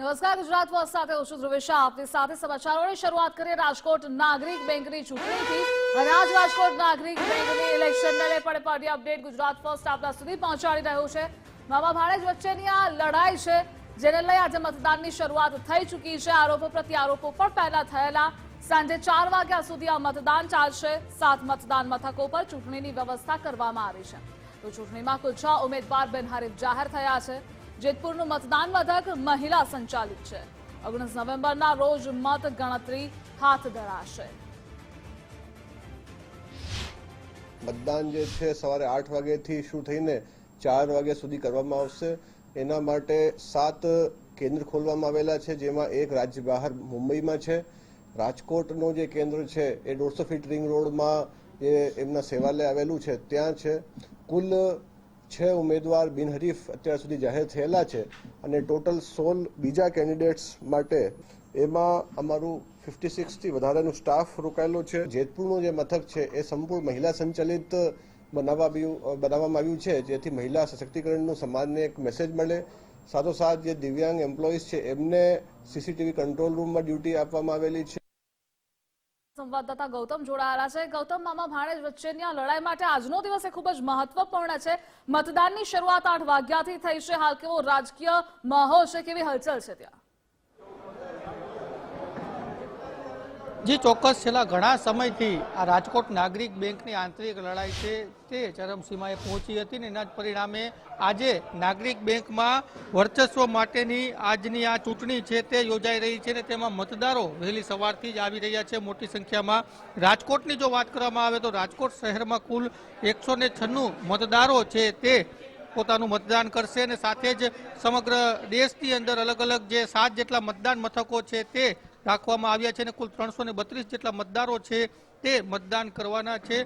નમસ્કાર, ગુજરાત ફર્સ્ટ સાથે હું છું ધ્રુવેશા. આપની સાથે સમાચારોની શરૂઆત કરીએ રાજકોટ નાગરિક બેંકની ચૂંટણીથી. અને આજ રાજકોટ નાગરિક બેંકની ઇલેક્શનને લઈને પણ પડી અપડેટ ગુજરાત ફર્સ્ટ આપના સુધી પહોંચાડી રહ્યું છે. મામા ભાણેજ વચ્ચેની આ લડાઈ છે, જેને લઈ આજે મતદાનની શરૂઆત થઈ ચૂકી છે. આરોપો પ્રત્યારોપો પણ પહેલા થયેલા. સાંજે 4 વાગ્યા સુધી આ મતદાન ચાલશે. 7 મતદાન મથકો પર ચૂંટણીની વ્યવસ્થા કરવામાં આવી છે. તો ચૂંટણીમાં કુલ 6 ઉમેદવાર બિનહરીફ જાહેર થયા છે. જેતપુરનું મતદાન મથક મહિલા સંચાલિત છે. 19 નવેમ્બરના રોજ મત ગણતરી હાથ ધરાશે. મતદાન જે છે સવારે 8 વાગ્યાથી શરૂ થઈને 4 વાગ્યા સુધી કરવામાં આવશે. એના માટે 7 કેન્દ્ર ખોલવામાં આવેલા છે, જેમાં એક રાજ્ય બહાર મુંબઈમાં છે. રાજકોટનું જે કેન્દ્ર છે એ 150 ફીટ રિંગ રોડમાં જે એમના સેવાલય આવેલું છે ત્યાં છે. કુલ 6 ઉમેદવાર બિનહરીફ અત્યાર સુધી જાહેર થયેલા છે અને ટોટલ 16 બીજા કેન્ડિડેટ્સ માટે એમાં અમારું 56થી વધારેનું સ્ટાફ રોકાયેલો છે. જેતપુરનું જે મથક છે એ સંપૂર્ણ મહિલા સંચાલિત બનાવવામાં આવ્યું છે, જેથી મહિલા સશક્તિકરણનું સમાજને એક મેસેજ મળે. સાથોસાથ જે દિવ્યાંગ એમ્પ્લોઈઝ છે એમને સીસીટીવી કંટ્રોલ રૂમમાં ડ્યુટી આપવામાં આવેલી છે. સંવાદદાતા ગૌતમ જોડાયેલા છે. ગૌતમ, મામા ભાણેજ વચ્ચેની આ લડાઈ માટે આજનો દિવસ ખૂબ જ મહત્વપૂર્ણ છે. મતદાનની શરૂઆત 8 વાગ્યાથી થઈ છે. હાલ કેવો રાજકીય માહોલ છે, કેવી હલચલ છે ત્યાં? જી ચોક્કસ, છેલ્લા ઘણા સમયથી આ રાજકોટ નાગરિક બેંકની આંતરિક લડાઈ છે તે ચરમસીમાએ પહોંચી હતી ને એના જ પરિણામે આજે નાગરિક બેંકમાં વર્ચસ્વ માટેની આજની આ ચૂંટણી છે તે યોજાઈ રહી છે ને તેમાં મતદારો વહેલી સવારથી જ આવી રહ્યા છે મોટી સંખ્યામાં. રાજકોટની જો વાત કરવામાં આવે તો રાજકોટ શહેરમાં કુલ 196 મતદારો છે તે પોતાનું મતદાન કરશે અને સાથે જ સમગ્ર દેશની અંદર અલગ અલગ જે 7 જેટલા મતદાન મથકો છે તે રાખવામાં આવ્યા છે અને કુલ 332 જેટલા મતદારો છે તે મતદાન કરવાના છે.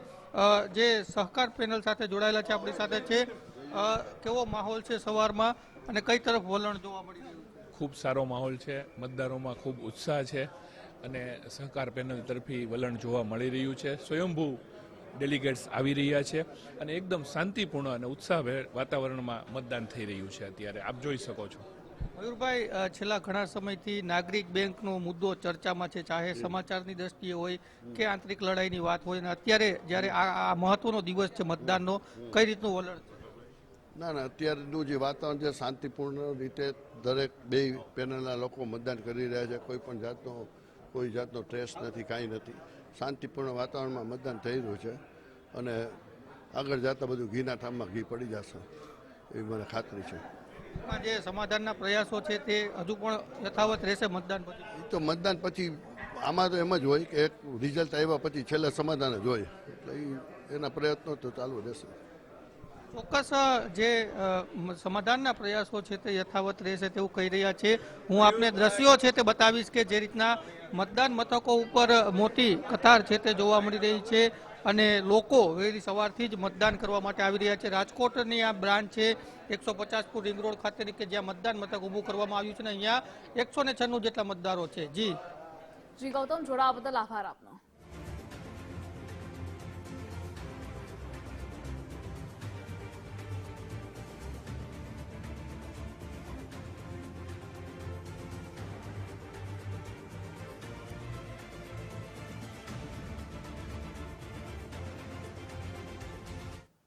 જે સહકાર પેનલ સાથે જોડાયેલા છે આપણી સાથે છે. કેવો માહોલ છે સવારમાં અને કઈ તરફ વલણ જોવા મળી રહ્યું છે? ખૂબ સારો માહોલ છે, મતદારોમાં ખૂબ ઉત્સાહ છે અને સહકાર પેનલ તરફી વલણ જોવા મળી રહ્યું છે. સ્વયંભૂ ડેલિગેટ્સ આવી રહ્યા છે અને એકદમ શાંતિપૂર્ણ અને ઉત્સાહભેર વાતાવરણમાં મતદાન થઈ રહ્યું છે. અત્યારે આપ જોઈ શકો છો. મયુરભાઈ, છેલ્લા ઘણા સમયથી નાગરિક બેંકનો મુદ્દો ચર્ચામાં છે, ચાહે સમાચારની દ્રષ્ટિએ હોય કે આંતરિક લડાઈની વાત હોય, અને અત્યારે જ્યારે આ મહત્વનો દિવસ છે મતદાનનો, કઈ રીતનું વલણ છે? ના, અત્યારનું જે વાતાવરણ છે શાંતિપૂર્ણ રીતે દરેક બે પેનલના લોકો મતદાન કરી રહ્યા છે. કોઈ જાતનો ટ્રેસ નથી, કાંઈ નથી. શાંતિપૂર્ણ વાતાવરણમાં મતદાન થઈ રહ્યું છે અને આગળ જતાં બધું ઘીના ઠામમાં ઘી પડી જશે એવી મને ખાતરી છે. જે સમાધાનના પ્રયાસો છે તે હજુ પણ યથાવત રહેશે મતદાન પછી? તો મતદાન પછી આમાં તો એમ જ હોય કે એક રિઝલ્ટ આવ્યા પછી છેલ્લે સમાધાન જ હોય, એટલે એના પ્રયત્નો તો ચાલુ રહેશે. ચોક્કસ, જે સમાધાનના પ્રયાસો છે તે યથાવત રહેશે તેવું કહી રહ્યા છે. હું આપને દ્રશ્યો છે તે બતાવીશ કે જે રીતના મતદાન મથકો ઉપર મોટી કતાર છે તે જોવા મળી રહી છે અને લોકો વહેલી સવારથી જ મતદાન કરવા માટે આવી રહ્યા છે. રાજકોટની આ બ્રાન્ચ છે 150 ફૂટ રિંગ રોડ ખાતેની કે જ્યાં મતદાન મથક ઊભું કરવામાં આવ્યું છે ને અહીંયા 196 જેટલા મતદારો છે. જી ગૌતમ, જોડાવા બદલ આભાર આપનો.